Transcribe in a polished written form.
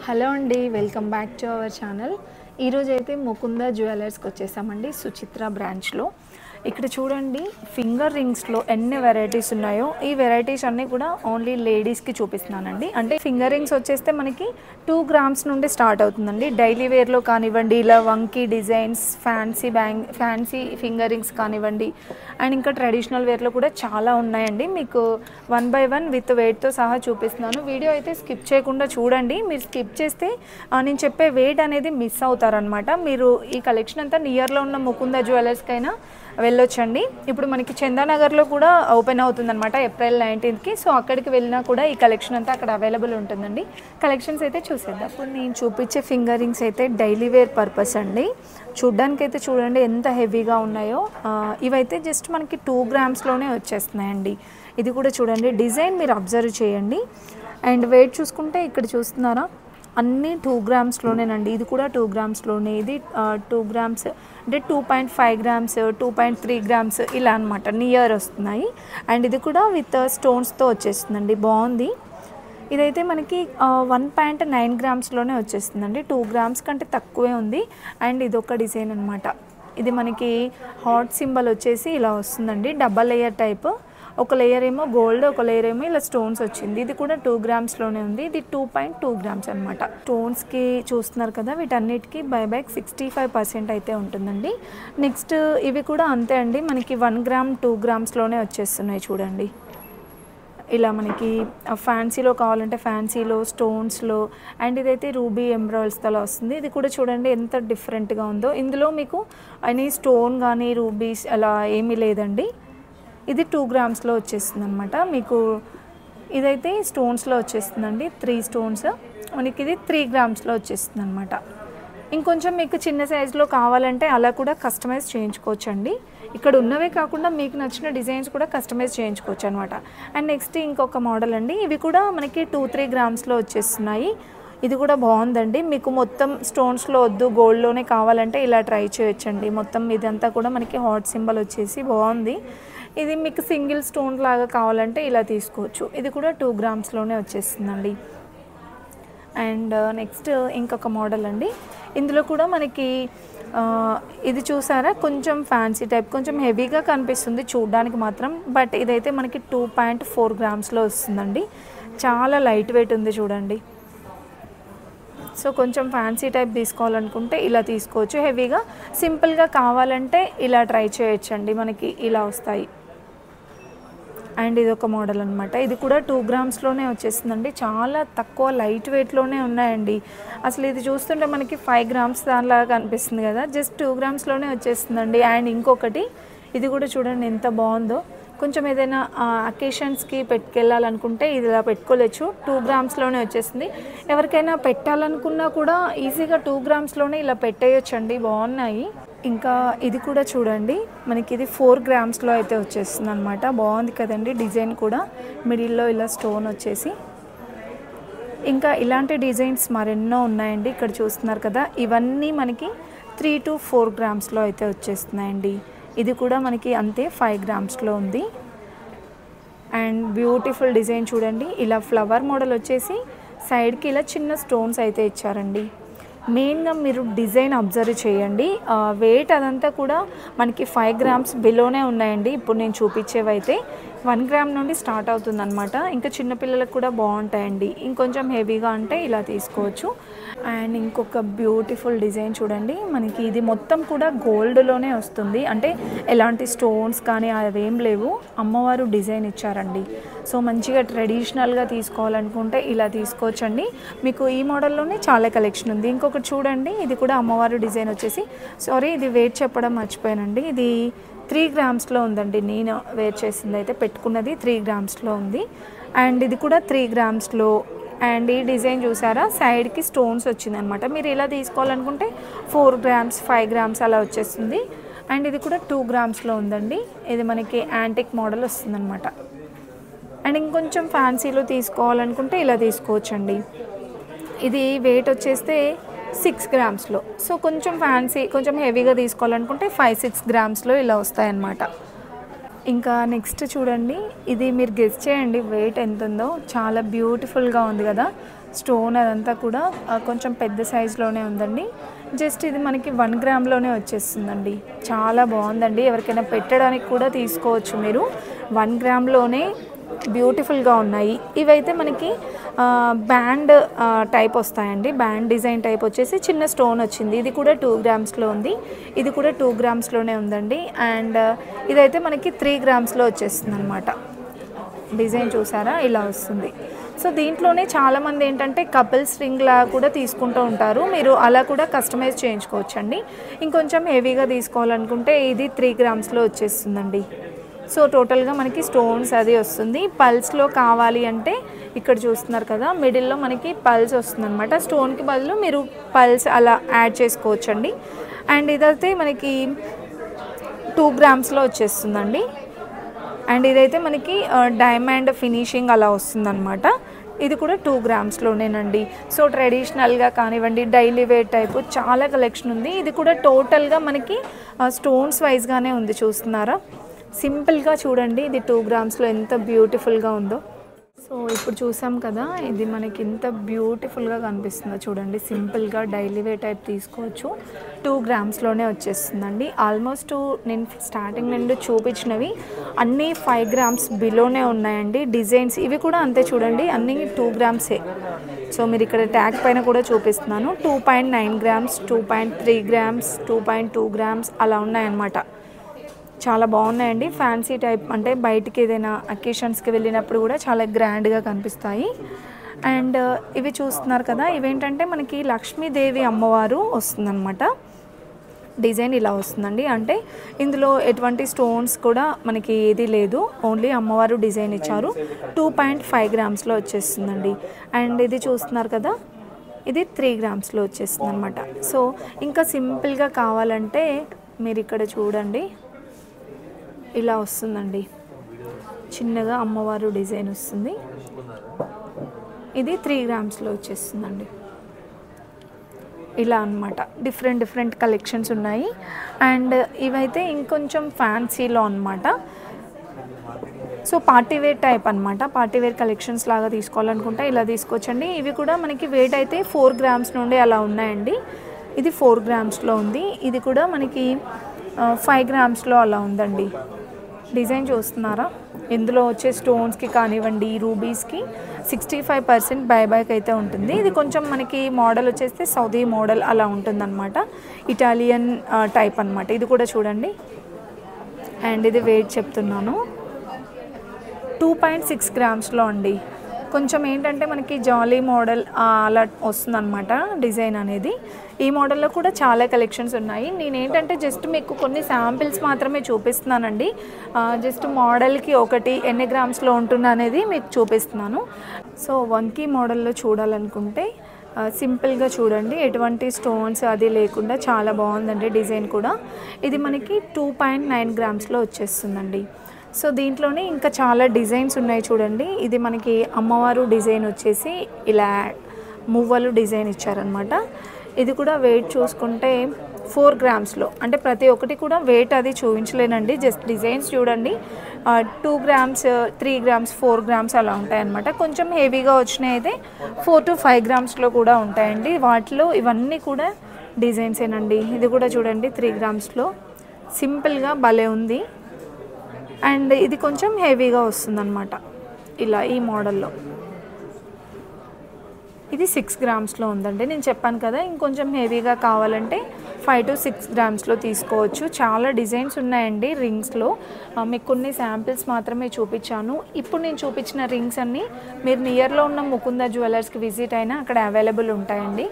Hello అండి, welcome back to our channel. ఈరోజు అయితే ముకుంద జ్యువెలర్స్కి వచ్చేసామండి, సుచిత్ర బ్రాంచ్లో. ఇక్కడ చూడండి, ఫింగర్ రింగ్స్లో ఎన్ని వెరైటీస్ ఉన్నాయో. ఈ వెరైటీస్ అన్నీ కూడా ఓన్లీ లేడీస్కి చూపిస్తున్నానండి. అంటే ఫింగర్ రింగ్స్ వచ్చేస్తే మనకి 2 గ్రామ్స్ నుండి స్టార్ట్ అవుతుందండి. డైలీ వేర్లో కానివ్వండి, ఇలా వంకీ డిజైన్స్, ఫ్యాన్సీ ఫింగర్ రింగ్స్ కానివ్వండి, అండ్ ఇంకా ట్రెడిషనల్ వేర్లో కూడా చాలా ఉన్నాయండి. మీకు 1 by 1 విత్ వెయిట్తో సహా చూపిస్తున్నాను. వీడియో అయితే స్కిప్ చేయకుండా చూడండి. మీరు స్కిప్ చేస్తే నేను చెప్పే వెయిట్ అనేది మిస్ అవుతారనమాట. మీరు ఈ కలెక్షన్ అంతా నియర్లో ఉన్న ముకుంద జ్యువెలర్స్కైనా వెళ్ళొచ్చండి. ఇప్పుడు మనకి చందానగర్లో కూడా ఓపెన్ అవుతుందన్నమాట April 19th. సో అక్కడికి వెళ్ళినా కూడా ఈ కలెక్షన్ అంతా అక్కడ అవైలబుల్ ఉంటుందండి. కలెక్షన్స్ అయితే చూసేద్దాం. ఇప్పుడు నేను చూపించే ఫింగర్ రింగ్స్ అయితే డైలీ వేర్ పర్పస్ అండి. చూడ్డానికైతే చూడండి ఎంత హెవీగా ఉన్నాయో. ఇవైతే జస్ట్ మనకి 2 గ్రామ్స్లోనే వచ్చేస్తున్నాయండి. ఇది కూడా చూడండి, డిజైన్ మీరు అబ్జర్వ్ చేయండి. అండ్ వెయిట్ చూసుకుంటే ఇక్కడ చూస్తున్నారా, అన్నీ 2 గ్రామ్స్లోనేనండి. ఇది కూడా 2 గ్రామ్స్లోనే. ఇది 2 గ్రామ్స్ అంటే 2.5 గ్రామ్స్, 2.3 గ్రామ్స్ ఇలా అనమాట, నియర్ వస్తున్నాయి. అండ్ ఇది కూడా విత్ స్టోన్స్తో వచ్చేస్తుందండి, బాగుంది. ఇదైతే మనకి 1.9 గ్రామ్స్లోనే వచ్చేస్తుందండి. 2 గ్రామ్స్ కంటే తక్కువే ఉంది. అండ్ ఇది ఒక డిజైన్ అనమాట. ఇది మనకి హార్ట్ సింబల్ వచ్చేసి ఇలా వస్తుందండి, డబల్ లేయర్ టైప్. ఒక లేయర్ ఏమో గోల్డ్, ఒక లేయర్ ఏమో ఇలా స్టోన్స్ వచ్చింది. ఇది కూడా 2 గ్రామ్స్లోనే ఉంది. ఇది 2.2 గ్రామ్స్ అనమాట. స్టోన్స్కి చూస్తున్నారు కదా, వీటన్నిటికీ బైబ్యాక్ 65% అయితే ఉంటుందండి. నెక్స్ట్ ఇవి కూడా అంతే అండి, మనకి 1 గ్రామ్ 2 గ్రామ్స్లోనే వచ్చేస్తున్నాయి చూడండి. ఇలా మనకి ఫ్యాన్సీలో కావాలంటే ఫ్యాన్సీలో, స్టోన్స్లో. అండ్ ఇదైతే రూబీ ఎంబ్రాయిడ్స్తో వస్తుంది. ఇది కూడా చూడండి ఎంత డిఫరెంట్గా ఉందో. ఇందులో మీకు అని స్టోన్ కానీ రూబీస్ అలా ఏమీ లేదండి. ఇది 2 గ్రామ్స్లో వచ్చేస్తుంది అనమాట. మీకు ఇదైతే స్టోన్స్లో వచ్చేస్తుందండి, 3 స్టోన్స్. మనకి ఇది 3 గ్రామ్స్లో వచ్చేస్తుంది అనమాట. ఇంకొంచెం మీకు చిన్న సైజులో కావాలంటే అలా కూడా కస్టమైజ్ చేయించుకోవచ్చు అండి. ఇక్కడ ఉన్నవే కాకుండా మీకు నచ్చిన డిజైన్స్ కూడా కస్టమైజ్ చేయించుకోవచ్చు అనమాట. అండ్ నెక్స్ట్ ఇంకొక మోడల్ అండి. ఇవి కూడా మనకి 2-3 గ్రామ్స్లో వచ్చేస్తున్నాయి. ఇది కూడా బాగుందండి. మీకు మొత్తం స్టోన్స్లో వద్దు, గోల్డ్లోనే కావాలంటే ఇలా ట్రై చేయొచ్చండి. మొత్తం ఇదంతా కూడా మనకి హార్ట్ సింబల్ వచ్చేసి బాగుంది. ఇది మీకు సింగిల్ స్టోన్ లాగా కావాలంటే ఇలా తీసుకోవచ్చు. ఇది కూడా 2 గ్రామ్స్లోనే వచ్చేస్తుందండి. అండ్ నెక్స్ట్ ఇంకొక మోడల్ అండి. ఇందులో కూడా మనకి ఇది చూసారా, కొంచెం ఫ్యాన్సీ టైప్, కొంచెం హెవీగా కనిపిస్తుంది చూడడానికి మాత్రం. బట్ ఇదైతే మనకి 2.4 గ్రామ్స్లో వస్తుందండి. చాలా లైట్ వెయిట్ ఉంది చూడండి. సో కొంచెం ఫ్యాన్సీ టైప్ తీసుకోవాలనుకుంటే ఇలా తీసుకోవచ్చు. హెవీగా సింపుల్గా కావాలంటే ఇలా ట్రై చేయొచ్చండి, మనకి ఇలా వస్తాయి. అండ్ ఇది ఒక మోడల్ అనమాట. ఇది కూడా 2 గ్రామ్స్లోనే వచ్చేస్తుందండి. చాలా తక్కువ లైట్ వెయిట్లోనే ఉన్నాయండి. అసలు ఇది చూస్తుంటే మనకి 5 గ్రామ్స్ దానిలాగా కనిపిస్తుంది కదా, జస్ట్ 2 గ్రామ్స్లోనే వచ్చేస్తుందండి. అండ్ ఇంకొకటి, ఇది కూడా చూడండి ఎంత బాగుందో. కొంచెం ఏదైనా అకేషన్స్కి పెట్టుకెళ్ళాలనుకుంటే ఇది ఇలా పెట్టుకోవచ్చు. 2 గ్రామ్స్లోనే వచ్చేస్తుంది. ఎవరికైనా పెట్టాలనుకున్నా కూడా ఈజీగా 2 గ్రామ్స్లోనే ఇలా పెట్టేయచ్చండి, బాగున్నాయి. ఇంకా ఇది కూడా చూడండి, మనకి ఇది 4 గ్రామ్స్లో అయితే వచ్చేస్తుంది అనమాట. బాగుంది కదండి, డిజైన్ కూడా మిడిల్లో ఇలా స్టోన్ వచ్చేసి. ఇంకా ఇలాంటి డిజైన్స్ మరెన్నో ఉన్నాయండి. ఇక్కడ చూస్తున్నారు కదా, ఇవన్నీ మనకి 3 to 4 గ్రామ్స్లో అయితే వచ్చేస్తున్నాయండి. ఇది కూడా మనకి అంతే 5 గ్రామ్స్లో ఉంది. అండ్ బ్యూటిఫుల్ డిజైన్ చూడండి, ఇలా ఫ్లవర్ మోడల్ వచ్చేసి సైడ్కి ఇలా చిన్న స్టోన్స్ అయితే ఇచ్చారండి. మెయిన్గా మీరు డిజైన్ అబ్జర్వ్ చేయండి. వెయిట్ అదంతా కూడా మనకి 5 గ్రామ్స్ బిలోనే ఉన్నాయండి. ఇప్పుడు నేను చూపించేవైతే 1 గ్రామ్ నుండి స్టార్ట్ అవుతుందన్నమాట. ఇంకా చిన్నపిల్లలకు కూడా బాగుంటాయండి. ఇంకొంచెం హెవీగా అంటే ఇలా తీసుకోవచ్చు. అండ్ ఇంకొక బ్యూటిఫుల్ డిజైన్ చూడండి, మనకి ఇది మొత్తం కూడా గోల్డ్లోనే వస్తుంది. అంటే ఎలాంటి స్టోన్స్ కానీ అవేం లేవు, అమ్మవారు డిజైన్ ఇచ్చారండి. సో మంచిగా ట్రెడిషనల్గా తీసుకోవాలనుకుంటే ఇలా తీసుకోవచ్చండి. మీకు ఈ మోడల్లోనే చాలా కలెక్షన్ ఉంది. ఇంకొకటి చూడండి, ఇది కూడా అమ్మవారు డిజైన్ వచ్చేసి, సారీ ఇది వెయిట్ చెప్పడం మర్చిపోయానండి. ఇది 3 గ్రామ్స్లో ఉందండి. నేను వేర్ చేసింది అయితే పెట్టుకున్నది 3 గ్రామ్స్లో ఉంది. అండ్ ఇది కూడా 3 గ్రామ్స్లో. అండ్ ఈ డిజైన్ చూసారా, సైడ్కి స్టోన్స్ వచ్చిందనమాట. మీరు ఇలా తీసుకోవాలనుకుంటే 4 గ్రామ్స్ 5 గ్రామ్స్ అలా వచ్చేస్తుంది. అండ్ ఇది కూడా 2 గ్రామ్స్లో ఉందండి. ఇది మనకి యాంటిక్ మోడల్ వస్తుందన్నమాట. అండ్ ఇంకొంచెం ఫ్యాన్సీలో తీసుకోవాలనుకుంటే ఇలా తీసుకోవచ్చండి. ఇది వెయిట్ వచ్చేస్తే 6 గ్రామ్స్లో. సో కొంచెం ఫ్యాన్సీ, కొంచెం హెవీగా తీసుకోవాలనుకుంటే 5-6 గ్రామ్స్లో ఇలా వస్తాయన్నమాట. ఇంకా నెక్స్ట్ చూడండి, ఇది మీరు గెస్ చేయండి వెయిట్ ఎంత ఉందో. చాలా బ్యూటిఫుల్గా ఉంది కదా. స్టోన్ అదంతా కూడా కొంచెం పెద్ద సైజులోనే ఉందండి. జస్ట్ ఇది మనకి 1 గ్రామ్లోనే వచ్చేస్తుందండి. చాలా బాగుందండి, ఎవరికైనా పెట్టడానికి కూడా తీసుకోవచ్చు మీరు. 1 గ్రామ్లోనే బ్యూటిఫుల్గా ఉన్నాయి. ఇవైతే మనకి బ్యాండ్ టైప్ వస్తాయండి. బ్యాండ్ డిజైన్ టైప్ వచ్చేసి చిన్న స్టోన్ వచ్చింది. ఇది కూడా 2 గ్రామ్స్లో ఉంది. ఇది కూడా 2 గ్రామ్స్లోనే ఉందండి. అండ్ ఇదైతే మనకి 3 గ్రామ్స్లో వచ్చేస్తుంది అనమాట. డిజైన్ చూసారా, ఇలా వస్తుంది. సో దీంట్లోనే చాలామంది ఏంటంటే కపుల్స్ రింగ్లా కూడా తీసుకుంటూ ఉంటారు. మీరు అలా కూడా కస్టమైజ్ చేయించుకోవచ్చండి. ఇంకొంచెం హెవీగా తీసుకోవాలనుకుంటే ఇది 3 గ్రామ్స్లో వచ్చేస్తుందండి. సో టోటల్గా మనకి స్టోన్స్ అది వస్తుంది. పల్స్లో కావాలి అంటే ఇక్కడ చూస్తున్నారు కదా, మిడిల్లో మనకి పల్స్ వస్తుంది అనమాట. స్టోన్కి బదులు మీరు పల్స్ అలా యాడ్ చేసుకోవచ్చండి. అండ్ ఇదైతే మనకి 2 గ్రామ్స్లో వచ్చేస్తుందండి. అండ్ ఇదైతే మనకి డైమండ్ ఫినిషింగ్ అలా వస్తుందన్నమాట. ఇది కూడా 2 గ్రామ్స్లోనేనండి. సో ట్రెడిషనల్గా కానివ్వండి, డైలీ వేర్ టైపు చాలా కలెక్షన్ ఉంది. ఇది కూడా టోటల్గా మనకి స్టోన్స్ వైజ్గానే ఉంది. చూస్తున్నారా, సింపుల్గా చూడండి. ఇది 2 గ్రామ్స్లో ఎంత బ్యూటిఫుల్గా ఉందో. సో ఇప్పుడు చూసాం కదా, ఇది మనకి ఎంత బ్యూటిఫుల్గా కనిపిస్తుందో చూడండి. సింపుల్గా డైలీ వేర్ టైప్ తీసుకోవచ్చు. 2 గ్రామ్స్లోనే వచ్చేస్తుందండి. ఆల్మోస్ట్ నేను స్టార్టింగ్ నుండి చూపించినవి అన్నీ 5 గ్రామ్స్ బిలోనే ఉన్నాయండి. డిజైన్స్ ఇవి కూడా అంతే చూడండి, అన్నీ 2 గ్రామ్సే. సో మీరు ఇక్కడ ట్యాగ్ పైన కూడా చూపిస్తున్నాను. 2.9 గ్రామ్స్, 2.3 గ్రామ్స్, 2.2 గ్రామ్స్ అలా ఉన్నాయన్నమాట. చాలా బాగున్నాయండి. ఫ్యాన్సీ టైప్ అంటే బయటికి ఏదైనా అకేషన్స్కి వెళ్ళినప్పుడు కూడా చాలా గ్రాండ్గా కనిపిస్తాయి. అండ్ ఇవి చూస్తున్నారు కదా, ఇవేంటంటే మనకి లక్ష్మీదేవి అమ్మవారు వస్తుందన్నమాట. డిజైన్ ఇలా వస్తుందండి. అంటే ఇందులో ఎటువంటి స్టోన్స్ కూడా మనకి ఏది లేదు, ఓన్లీ అమ్మవారు డిజైన్ ఇచ్చారు. 2.5 గ్రామ్స్లో వచ్చేస్తుందండి. అండ్ ఇది చూస్తున్నారు కదా, ఇది 3 గ్రామ్స్లో వచ్చేస్తుంది అనమాట. సో ఇంకా సింపుల్గా కావాలంటే మీరు ఇక్కడ చూడండి, ఇలా వస్తుందండి. చిన్నగా అమ్మవారు డిజైన్ వస్తుంది. ఇది 3 గ్రామ్స్లో వచ్చేస్తుందండి. ఇలా అన్నమాట. డిఫరెంట్ కలెక్షన్స్ ఉన్నాయి. అండ్ ఇవైతే ఇంకొంచెం ఫ్యాన్సీలో అన్నమాట. సో పార్టీవేర్ టైప్ అనమాట. పార్టీవేర్ కలెక్షన్స్ లాగా తీసుకోవాలనుకుంటే ఇలా తీసుకోవచ్చండి. ఇవి కూడా మనకి వెయిట్ అయితే 4 గ్రామ్స్ నుండి అలా ఉన్నాయండి. ఇది 4 గ్రామ్స్లో ఉంది. ఇది కూడా మనకి 5 గ్రామ్స్లో అలా ఉందండి. డిజైన్ చూస్తున్నారా, ఇందులో వచ్చే స్టోన్స్కి కానివ్వండి, రూబీస్కి 65% బైబ్యాక్ అయితే ఉంటుంది. ఇది కొంచెం మనకి మోడల్ వచ్చేస్తే సౌదీ మోడల్ అలా ఉంటుందన్నమాట. ఇటాలియన్ టైప్ అనమాట. ఇది కూడా చూడండి. అండ్ ఇది వెయిట్ చెప్తున్నాను, 2.6 గ్రామ్స్లో అండి. కొంచెం ఏంటంటే మనకి జాలీ మోడల్ అలా వస్తుందన్నమాట డిజైన్ అనేది. ఈ మోడల్లో కూడా చాలా కలెక్షన్స్ ఉన్నాయి. నేనేంటంటే జస్ట్ మీకు కొన్ని శాంపిల్స్ మాత్రమే చూపిస్తున్నానండి. జస్ట్ మోడల్కి ఒకటి ఎన్ని గ్రామ్స్లో ఉంటుంది అనేది మీకు చూపిస్తున్నాను. సో వంకీ మోడల్లో చూడాలనుకుంటే సింపుల్గా చూడండి, ఎటువంటి స్టోన్స్ అది లేకుండా చాలా బాగుందండి డిజైన్ కూడా. ఇది మనకి 2.9 గ్రామ్స్లో వచ్చేస్తుందండి. సో దీంట్లోనే ఇంకా చాలా డిజైన్స్ ఉన్నాయి చూడండి. ఇది మనకి అమ్మవారు డిజైన్ వచ్చేసి ఇలా మువ్వలు డిజైన్ ఇచ్చారనమాట. ఇది కూడా వెయిట్ చూసుకుంటే 4 గ్రామ్స్లో, అంటే ప్రతి ఒక్కటి కూడా వెయిట్ అది చూపించలేనండి, జస్ట్ డిజైన్స్ చూడండి. 2 గ్రామ్స్, 3 గ్రామ్స్, 4 గ్రామ్స్ అలా ఉంటాయన్నమాట. కొంచెం హెవీగా వచ్చినాయి అయితే 4 to 5 గ్రామ్స్లో కూడా ఉంటాయండి. వాటిలో ఇవన్నీ కూడా డిజైన్సేనండి. ఇది కూడా చూడండి 3 గ్రామ్స్లో సింపుల్గా భలే ఉంది. అండ్ ఇది కొంచెం హెవీగా వస్తుందన్నమాట ఇలా ఈ మోడల్లో. ఇది 6 గ్రామ్స్లో ఉందండి. నేను చెప్పాను కదా, ఇంకొంచెం హెవీగా కావాలంటే 5 to 6 గ్రామ్స్లో తీసుకోవచ్చు. చాలా డిజైన్స్ ఉన్నాయండి రింగ్స్లో. మీకు కొన్ని శాంపిల్స్ మాత్రమే చూపించాను. ఇప్పుడు నేను చూపించిన రింగ్స్ అన్నీ మీరు నియర్లో ఉన్న ముకుంద జ్యువెలర్స్కి విజిట్ అయినా అక్కడ అవైలబుల్ ఉంటాయండి.